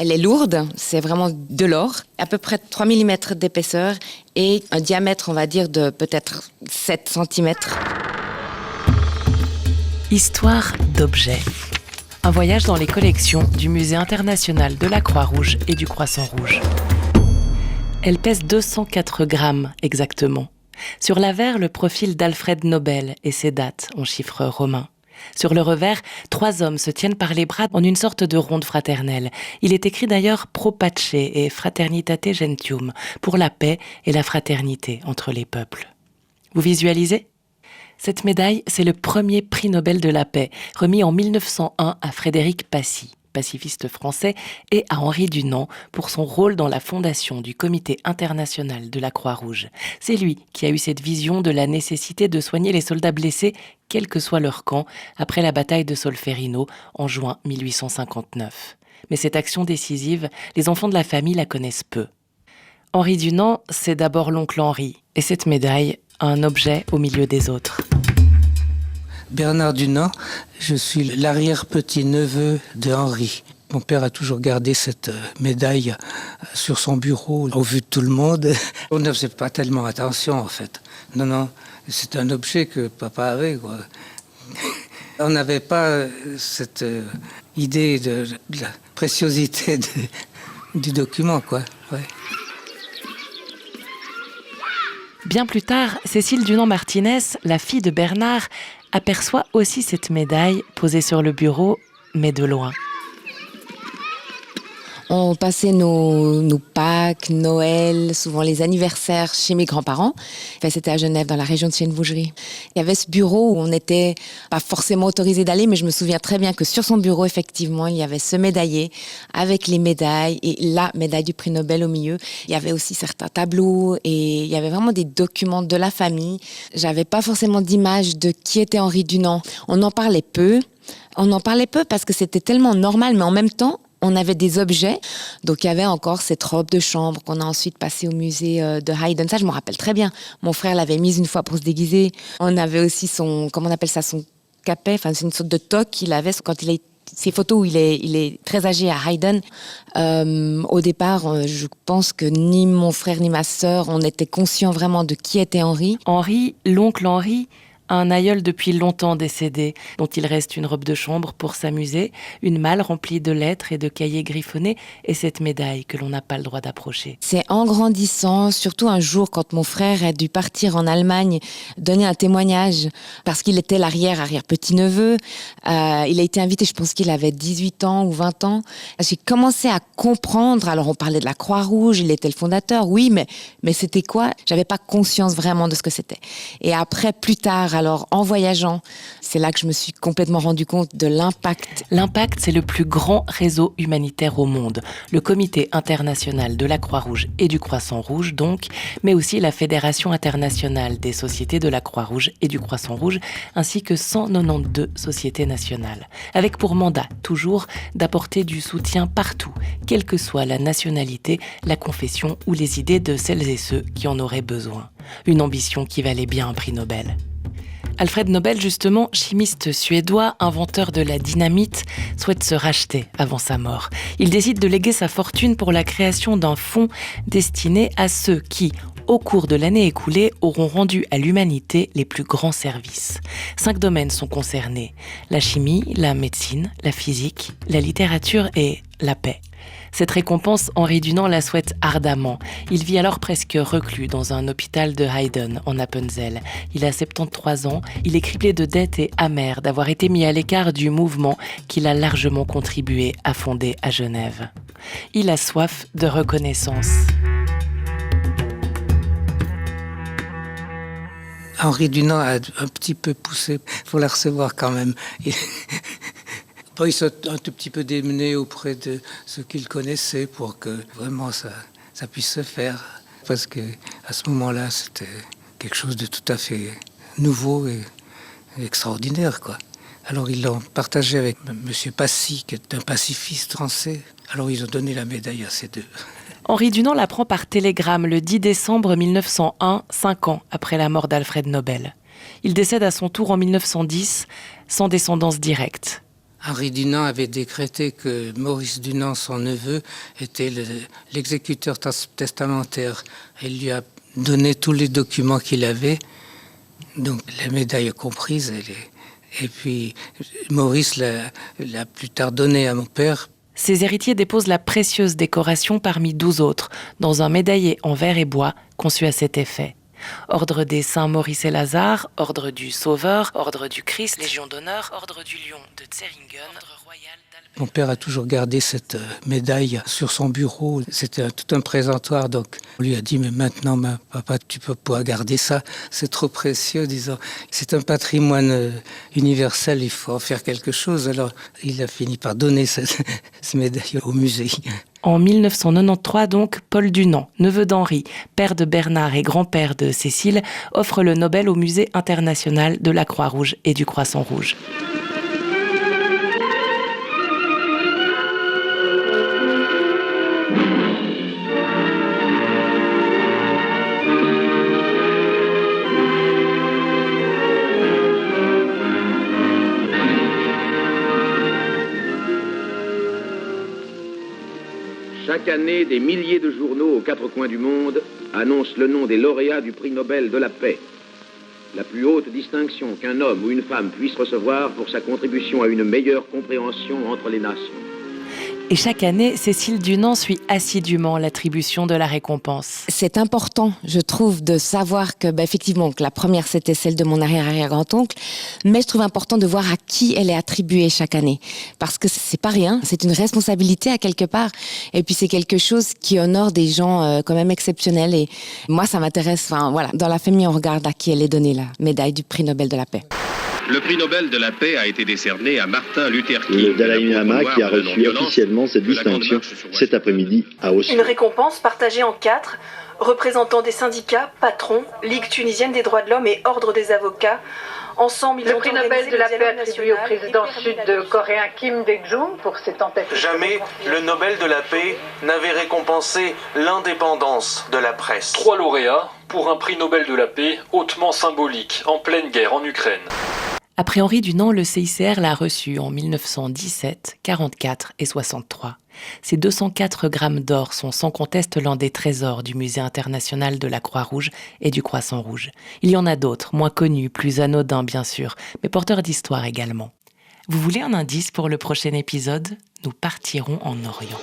Elle est lourde, c'est vraiment de l'or, à peu près 3 mm d'épaisseur et un diamètre, on va dire, de peut-être 7 cm. Histoire d'objets. Un voyage dans les collections du Musée international de la Croix-Rouge et du Croissant-Rouge. Elle pèse 204 grammes exactement. Sur l'avers, le profil d'Alfred Nobel et ses dates en chiffres romains. Sur le revers, 3 hommes se tiennent par les bras en une sorte de ronde fraternelle. Il est écrit d'ailleurs Pro Pace et Fraternitate Gentium, pour la paix et la fraternité entre les peuples. Vous visualisez ? Cette médaille, c'est le premier prix Nobel de la paix, remis en 1901 à Frédéric Passy, pacifiste français, et à Henri Dunant pour son rôle dans la fondation du Comité international de la Croix-Rouge. C'est lui qui a eu cette vision de la nécessité de soigner les soldats blessés, quel que soit leur camp, après la bataille de Solferino en juin 1859. Mais cette action décisive, les enfants de la famille la connaissent peu. Henri Dunant, c'est d'abord l'oncle Henri, et cette médaille, un objet au milieu des autres. Bernard Dunant, je suis l'arrière-petit-neveu de Henri. Mon père a toujours gardé cette médaille sur son bureau, au vu de tout le monde. On ne faisait pas tellement attention, en fait. Non, c'est un objet que papa avait, quoi. On n'avait pas cette idée de la préciosité du document, quoi. Ouais. Bien plus tard, Cécile Dunant-Martinez, la fille de Bernard, aperçoit aussi cette médaille posée sur le bureau, mais de loin. On passait nos Pâques, Noël, souvent les anniversaires chez mes grands-parents. Enfin, c'était à Genève, dans la région de Chêne-Vougerie. Il y avait ce bureau où on n'était pas forcément autorisé d'aller, mais je me souviens très bien que sur son bureau, effectivement, il y avait ce médaillé avec les médailles et la médaille du prix Nobel au milieu. Il y avait aussi certains tableaux et il y avait vraiment des documents de la famille. J'avais pas forcément d'image de qui était Henri Dunant. On en parlait peu. On en parlait peu parce que c'était tellement normal, mais en même temps, on avait des objets, donc il y avait encore cette robe de chambre qu'on a ensuite passée au musée de Haydn. Ça, je me rappelle très bien. Mon frère l'avait mise une fois pour se déguiser. On avait aussi son capet, enfin c'est une sorte de toque qu'il avait quand il est ces photos où il est très âgé à Haydn. Au départ, je pense que ni mon frère ni ma sœur, on était conscients vraiment de qui était Henri. Henri, l'oncle Henri, un aïeul depuis longtemps décédé, dont il reste une robe de chambre pour s'amuser, une malle remplie de lettres et de cahiers griffonnés, et cette médaille que l'on n'a pas le droit d'approcher. C'est en grandissant, surtout un jour quand mon frère a dû partir en Allemagne, donner un témoignage, parce qu'il était l'arrière-petit-neveu. Il a été invité, je pense qu'il avait 18 ans ou 20 ans. J'ai commencé à comprendre, alors on parlait de la Croix-Rouge, il était le fondateur, oui, mais c'était quoi ? J'avais pas conscience vraiment de ce que c'était. Et après, plus tard, alors, en voyageant, c'est là que je me suis complètement rendu compte de l'impact. L'Impact, c'est le plus grand réseau humanitaire au monde. Le Comité international de la Croix-Rouge et du Croissant-Rouge, donc, mais aussi la Fédération internationale des sociétés de la Croix-Rouge et du Croissant-Rouge, ainsi que 192 sociétés nationales. Avec pour mandat, toujours, d'apporter du soutien partout, quelle que soit la nationalité, la confession ou les idées de celles et ceux qui en auraient besoin. Une ambition qui valait bien un prix Nobel. Alfred Nobel, justement, chimiste suédois, inventeur de la dynamite, souhaite se racheter avant sa mort. Il décide de léguer sa fortune pour la création d'un fonds destiné à ceux qui, au cours de l'année écoulée, auront rendu à l'humanité les plus grands services. 5 domaines sont concernés: la chimie, la médecine, la physique, la littérature et la paix. Cette récompense, Henri Dunant la souhaite ardemment. Il vit alors presque reclus dans un hôpital de Haydn, en Appenzell. Il a 73 ans, il est criblé de dettes et amer d'avoir été mis à l'écart du mouvement qu'il a largement contribué à fonder à Genève. Il a soif de reconnaissance. Henri Dunant a un petit peu poussé pour la recevoir quand même. Il s'est un tout petit peu démené auprès de ceux qu'il connaissait pour que vraiment ça puisse se faire. Parce qu'à ce moment-là, c'était quelque chose de tout à fait nouveau et extraordinaire, quoi. Alors ils l'ont partagé avec M. Passy, qui est un pacifiste français. Alors ils ont donné la médaille à ces deux. Henri Dunant l'apprend par télégramme le 10 décembre 1901, 5 ans après la mort d'Alfred Nobel. Il décède à son tour en 1910, sans descendance directe. Henri Dunant avait décrété que Maurice Dunant, son neveu, était l'exécuteur testamentaire. Il lui a donné tous les documents qu'il avait, donc la médaille comprise. Et puis Maurice l'a plus tard donnée à mon père. Ses héritiers déposent la précieuse décoration parmi 12 autres, dans un médaillet en verre et bois conçu à cet effet. Ordre des Saints Maurice et Lazare, Ordre du Sauveur, Ordre du Christ, Légion d'honneur, Ordre du Lion de Zeringen, Ordre royal d'Albert. Mon père a toujours gardé cette médaille sur son bureau. C'était tout un présentoir, donc on lui a dit « Mais maintenant, papa, tu peux pas garder ça, c'est trop précieux. » disant « C'est un patrimoine universel, il faut en faire quelque chose. » Alors il a fini par donner cette médaille au musée. En 1993 donc, Paul Dunant, neveu d'Henri, père de Bernard et grand-père de Cécile, offre le Nobel au Musée international de la Croix-Rouge et du Croissant-Rouge. Chaque année, des milliers de journaux aux quatre coins du monde annoncent le nom des lauréats du prix Nobel de la paix. La plus haute distinction qu'un homme ou une femme puisse recevoir pour sa contribution à une meilleure compréhension entre les nations. Et chaque année, Cécile Dunant suit assidûment l'attribution de la récompense. C'est important, je trouve, de savoir que, effectivement, que la première, c'était celle de mon arrière-arrière-grand-oncle, mais je trouve important de voir à qui elle est attribuée chaque année. Parce que c'est pas rien, c'est une responsabilité à quelque part. Et puis c'est quelque chose qui honore des gens quand même exceptionnels. Et moi, ça m'intéresse, voilà. Dans la famille, on regarde à qui elle est donnée la médaille du prix Nobel de la paix. Le prix Nobel de la paix a été décerné à Martin Luther King. Le Dalai Lama qui a reçu officiellement cette distinction cet après-midi à Oslo. Une récompense partagée en 4, représentants des syndicats, patrons, Ligue tunisienne des droits de l'homme et Ordre des avocats. Ensemble, le prix Nobel de la paix attribué au président sud-coréen Kim Dae-jung pour ses tentatives. Jamais le Nobel de la paix n'avait récompensé l'indépendance de la presse. 3 lauréats pour un prix Nobel de la paix hautement symbolique en pleine guerre en Ukraine. Après Henri Dunant, le CICR l'a reçu en 1917, 44 et 63. Ces 204 grammes d'or sont sans conteste l'un des trésors du Musée international de la Croix-Rouge et du Croissant-Rouge. Il y en a d'autres, moins connus, plus anodins bien sûr, mais porteurs d'histoire également. Vous voulez un indice pour le prochain épisode ? Nous partirons en Orient.